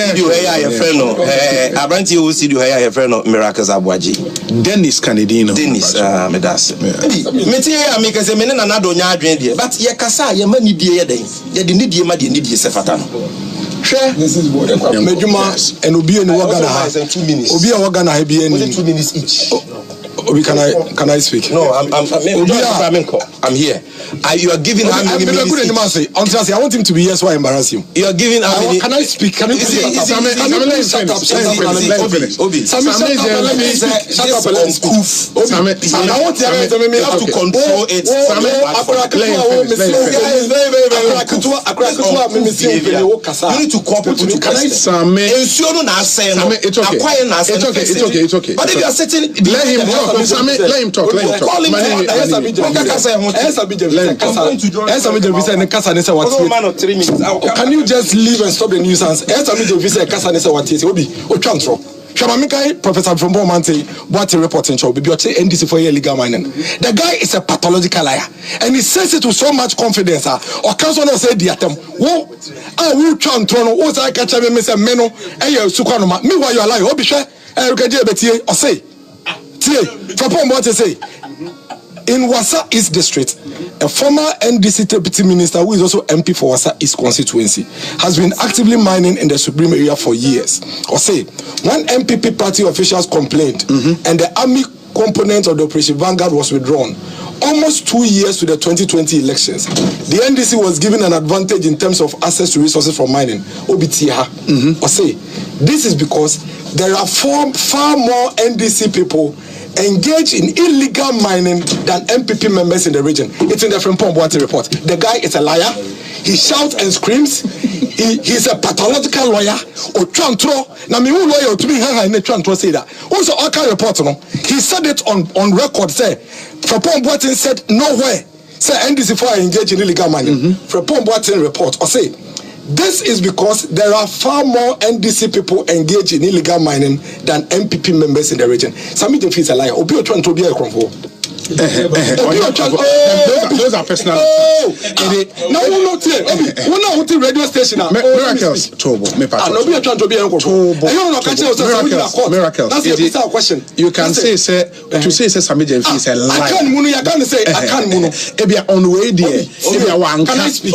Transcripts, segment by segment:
studio here your friend no Abranti who studio here your friend no Miracles Aboagye Dennis Canadino Dennis me das me tie ya me kase me na do nya adwen de but ye kasa ye ma nidie ye den ye de nidie ma de nidie se fata no this is what Medjuma and Obi and Wagana Obi and Wagana have been 2 minutes each. Obi, can I speak? No, I'm here. You are giving how many minutes? I want him to be here, so I embarrass him. You are giving how many? Can I speak? Can you please shut up? Obi, Sammy, let me shut up and speak. Obi, I want you have to control it. You need to cooperate to Sammy. It's okay. But if you are sitting, let him talk. Let him talk. Can you just leave and stop the nuisance? Professor from Bomante, what a reporting show, NDC for illegal mining. The guy is a pathological liar, and he says it with so much confidence. Or council said the atom. Whoa, I will try and throw no, I catch a Mr. Meno, and you Sukanoma. Meanwhile, you are lying. Obisha, and you or say, Frapon, what to say? In Wasa East District, a former NDC deputy minister who is also MP for Wasa East constituency has been actively mining in the Supreme area for years. Or say, when MPP party officials complained and the army component of the Operation Vanguard was withdrawn, almost 2 years to the 2020 elections, the NDC was given an advantage in terms of access to resources from mining. OBTH. Or say, this is because there are far more NDC people engaged in illegal mining than MPP members in the region. It's in the Frempong Boate report. The guy is a liar. He shouts and screams. He's a pathological lawyer. Or Trantro. Now me who lawyer to be in the Trantro say that. Also Aka report no. He said it on record. Say Frempong Boate said nowhere. Say NDC for engaged in illegal mining. Frempong Boate report or say this is because there are far more NDC people engaged in illegal mining than MPP members in the region. Sammy Gyamfi is a liar. Obi trying to be a convo. Those are personal. Now we not here. We not the radio station. Miracles. Tobo. Nobody trying to be a convo. Miracles. That's a question. You can say to say Sammy Gyamfi is a liar. I can't say I can't muno. Ebia on way there. Ebia one can I speak?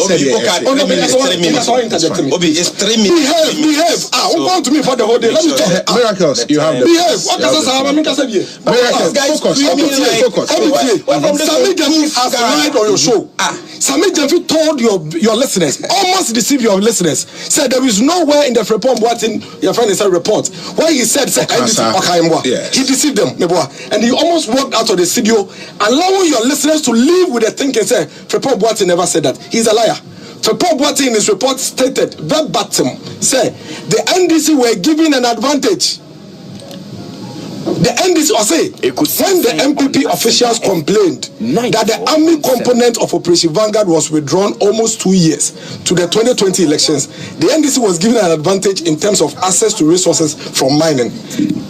Obi, it's 3 minutes. Behave. Who come to me for the whole day? Let me talk. Miracles. You have behave. What does focus. Sammy Gyamfi has lied on your show. Sammy Gyamfi told your listeners, almost deceived your listeners, said there is nowhere in the Frempong Boate your friend is a report where he said he deceived them, and he almost walked out of the studio, allowing your listeners to live with the thinking. Say Frempong Boate never said that. He's a liar. Frempong Boate in his report stated verbatim, say the NDC were given an advantage. The NDC or say when the MPP officials complained that the army component of Operation Vanguard was withdrawn almost 2 years to the 2020 elections, the NDC was given an advantage in terms of access to resources from mining.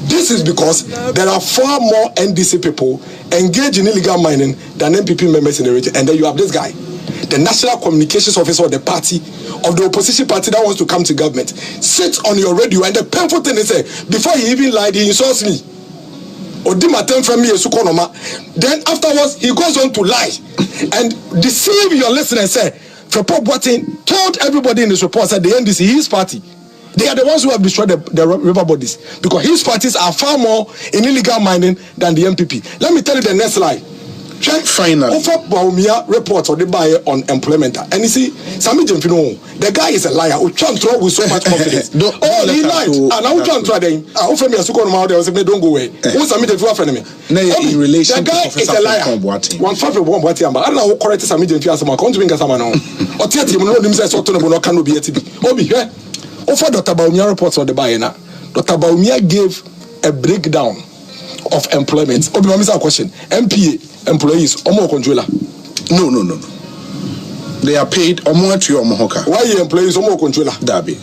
This is because there are far more NDC people engaged in illegal mining than MPP members in the region. And then you have this guy, the National Communications Officer of the party, of the opposition party that wants to come to government, sits on your radio, and the painful thing is before he even lied, he insults me. Then afterwards he goes on to lie and deceive your listeners. Say Frempong Boate told everybody in his report that the NDC, his party, they are the ones who have destroyed the river bodies because his parties are far more in illegal mining than the MPP. Let me tell you the next lie. Final. Offer Baumia reports or the buyer on employment. And you see, Sammy Gyamfi, the guy is a liar who can't throw with so much confidence. He lied. And I will try them. I offer me a suko no matter. Say don't go away. Who Sammy Gyamfi for me? In relation the guy is a liar. One five of one Boate amba. I don't know how correct Sammy Gyamfi as someone. Come to me as someone now. Or tell him no them say so to no can be ATB. Obi, offer Dr. Baumia reports on the buyer now. Dr. Baumia gave a breakdown of employment. Obi, mama, a question. MPA employees, Omo controller. No. They are paid Omo to your Mohoka. Why employees Omo controller? Dabi.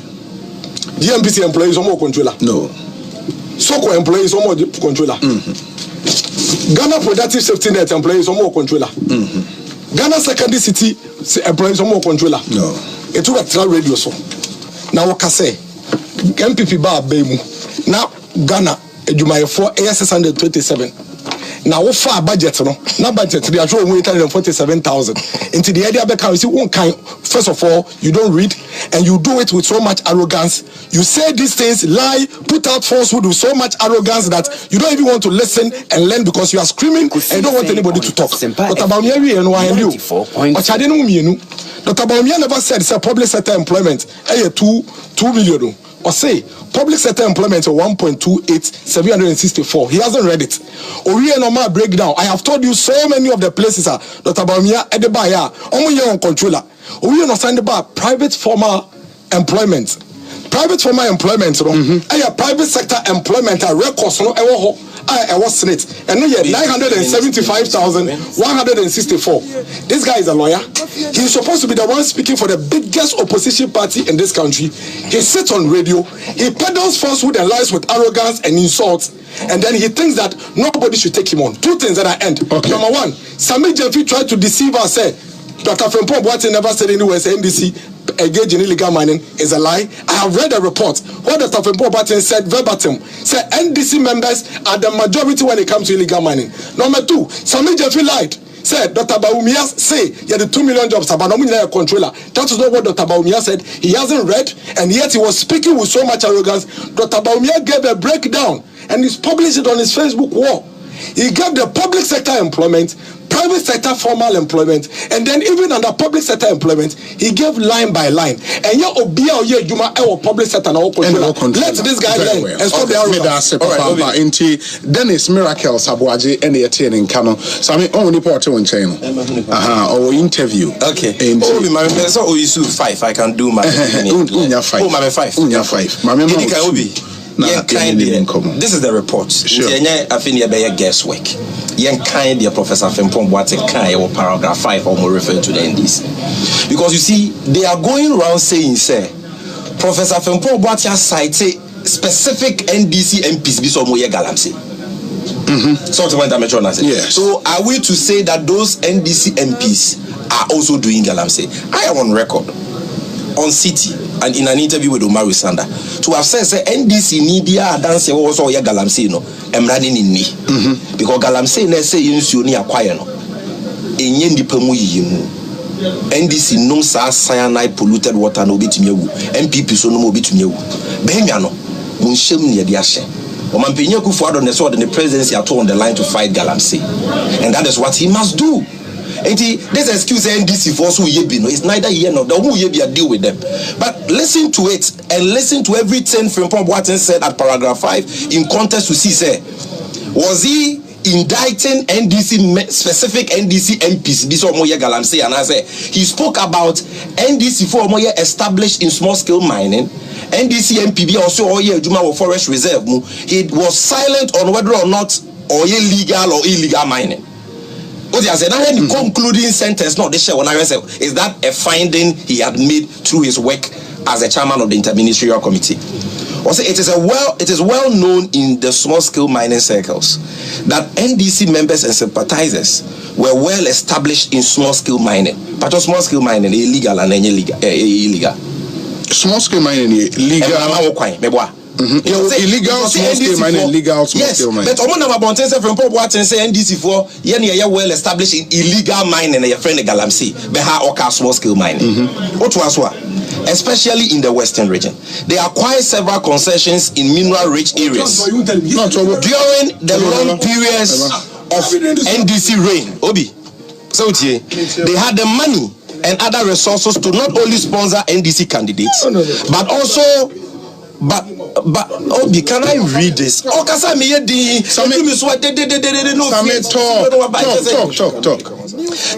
GMPC employees Omo controller. No. Soko employees Omo controller. Ghana Productive Safety Net employees Omo controller. Ghana Secondary City employees Omo controller. No. It took a trial radio so. Now what can say? MPP ba abemu na Ghana adwumayefo 627 na wo fa budget no na budget dey show 847,000 into the area back you see one kind. First of all, you don't read and you do it with so much arrogance. You say these things, lie, put out falsehood with so much arrogance that you don't even want to listen and learn because you are screaming and you don't want anybody to talk. But about me and why you Dr. Baumia never said it's a public sector employment 2 million or say public sector employment of 1.28 764. He hasn't read it. Ori normal breakdown. I have told you so many of the places Dr. Baumia Edebaya on controller. Ori no stand about private formal employment. Private formal employment private sector employment records no I was Senate and no 975,164. This guy is a lawyer. He's supposed to be the one speaking for the biggest opposition party in this country. He sits on radio, he peddles falsehood and lies with arrogance and insults, and then he thinks that nobody should take him on. Two things that I end. Okay. Number one, Sammy Gyamfi tried to deceive us. Say Dr. Frimpong Boateng never said anywhere say NDC engage in illegal mining is a lie. I have read a report where Dr. Frimpong Boateng said verbatim, said NDC members are the majority when it comes to illegal mining. Number two, Sammy Gyamfi lied. Said Dr. Baumia say the 2 million jobs about a controller. That is not what Dr. Baumia said. He hasn't read and yet he was speaking with so much arrogance. Dr. Baumia gave a breakdown and he's published it on his Facebook wall. He gave the public sector employment, private sector formal employment, and then even under public sector employment, he gave line by line. And you obia ye juma our public sector now control. Let this guy learn and stop the arrogance. Alright, into Dennis Miracles Aboagye and the training Kano. Sammy only report on channel. Or interview. Okay. My so you 5. I can do my 5. Oh, my 5. 5. My this is the report. Sure. I think you better guesswork. Yen kind of Professor Frimpong Boateng kind or paragraph 5 or more referring to the NDC. Because you see, they are going around saying, say, Professor Frimpong Boateng cited specific NDC MPs be some way Galamsey. Yes. So are we to say that those NDC MPs are also doing Galamsey? I am on record on City and in an interview with Omar Sanda to have said NDC media dance also ya Galamsey no am running in me because Galamsey na say you ni acquire no enye ndipa mu yimu NDC no sa cyanide polluted water no bitumi awu MPP so no bitumi awu behemia no munshem ne de ahye Omampenye Kufuado ne so the presidency at on the line to fight Galamsey and that is what he must do. This excuse NDC for so yebi no, it's neither here nor there. Who yebi deal with them? But listen to it and listen to everything Frimpong Boateng said at paragraph 5 in context to see say was he indicting NDC specific NDC MPs this Omoye Galamsey and I say he spoke about NDC for Omoye established in small scale mining. NDC MPB also Oye Juma Forest Reserve. He was silent on whether or not Oye legal or illegal mining. What he said, the concluding sentence, not the share when I said, is that a finding he had made through his work as a chairman of the interministerial committee. Also, it is well known in the small scale mining circles that NDC members and sympathizers were well established in small scale mining. But small scale mining illegal and illegal. Small scale mining illegal. Illegal small scale mining, legal small scale mining. But Omona Mabonten said from Boateng say NDC for ye well established in illegal mining and your friend Galamsey beha oka small scale mining. What was what? Especially in the western region. They acquired several concessions in mineral rich areas during the long periods of NDC reign. Obi. So they had the money and other resources to not only sponsor NDC candidates, but also Obi, can I read this? Oh, Kasa me di. Talk.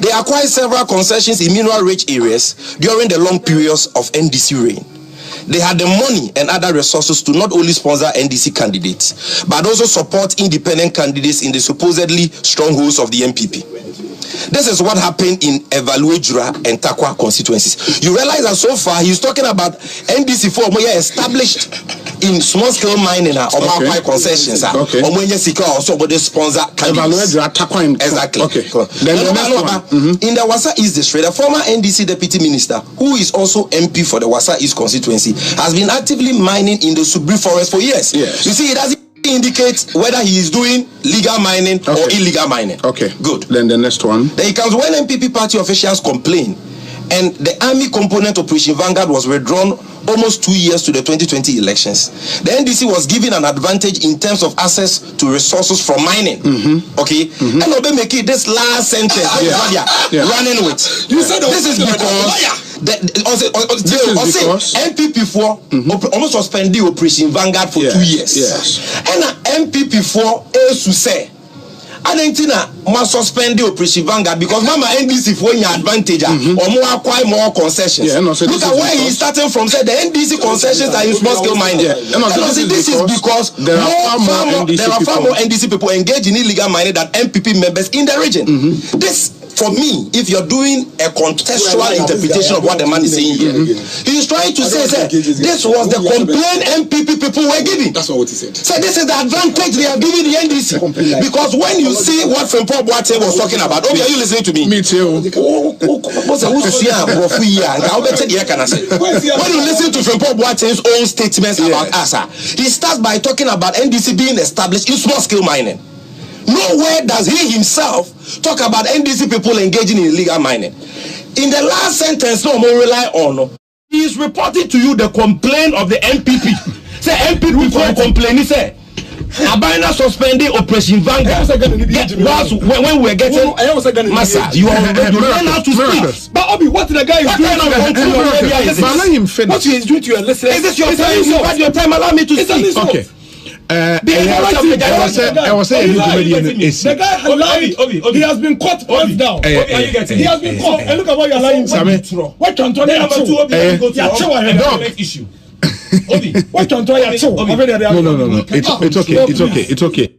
They acquired several concessions in mineral-rich areas during the long periods of NDC reign. They had the money and other resources to not only sponsor NDC candidates, but also support independent candidates in the supposedly strongholds of the MPP. This is what happened in Evaluejura and Takwa constituencies. You realize that so far he's talking about NDC for established in small scale mining or acquire concessions sika also but they sponsor candidates. Exactly. Okay. Then the next one. In the Wasa East district, the former NDC deputy minister, who is also MP for the Wasa East constituency, has been actively mining in the Subri forest for years. Yes. You see, it doesn't indicate whether he is doing legal mining or illegal mining. Okay. Good. Then the next one. Then it comes when MPP party officials complain and the army component Operation Vanguard was withdrawn almost 2 years to the 2020 elections. The NDC was given an advantage in terms of access to resources from mining. Okay? And Obe make it this last sentence running with. You said this is because MPP4 almost suspended Operation Vanguard for 2 years. Yes. And MPP4 is to say Adentina must suspend the Operation Vanguard because Mama NDC for your advantage or more acquire more concessions. Look at where he's starting from. Said the NDC concessions are in small scale mining. This is because there are far more NDC people engaged in illegal mining than MPP members in the region. This, for me, if you're doing a contextual interpretation of what the man is saying here, he's trying to say this was the complaint MPP people were giving. That's not what he said. So this is the advantage they are giving the NDC. Because when you see what Frimpong Boateng was talking about, are you listening to me? Me too. When you listen to Frimpong Boateng's own statements about us, he starts by talking about NDC being established in small scale mining. Nowhere does he himself talk about NDC people engaging in illegal mining. In the last sentence, no more rely on. He is reporting to you the complaint of the MPP. Say MPP before complaining, say Abina suspending Operation Vanguard. When we were getting massage, you learn how to speak. But Obi, what the guy is doing? Let him finish. What he is doing to your listeners? Is this your time? You had your time. Allow me to speak. Okay. The guy has lied. He has been caught hands down. He has been caught. And look at what you're lying. Sammy. What can Tony issue? What can Tony No. It's okay.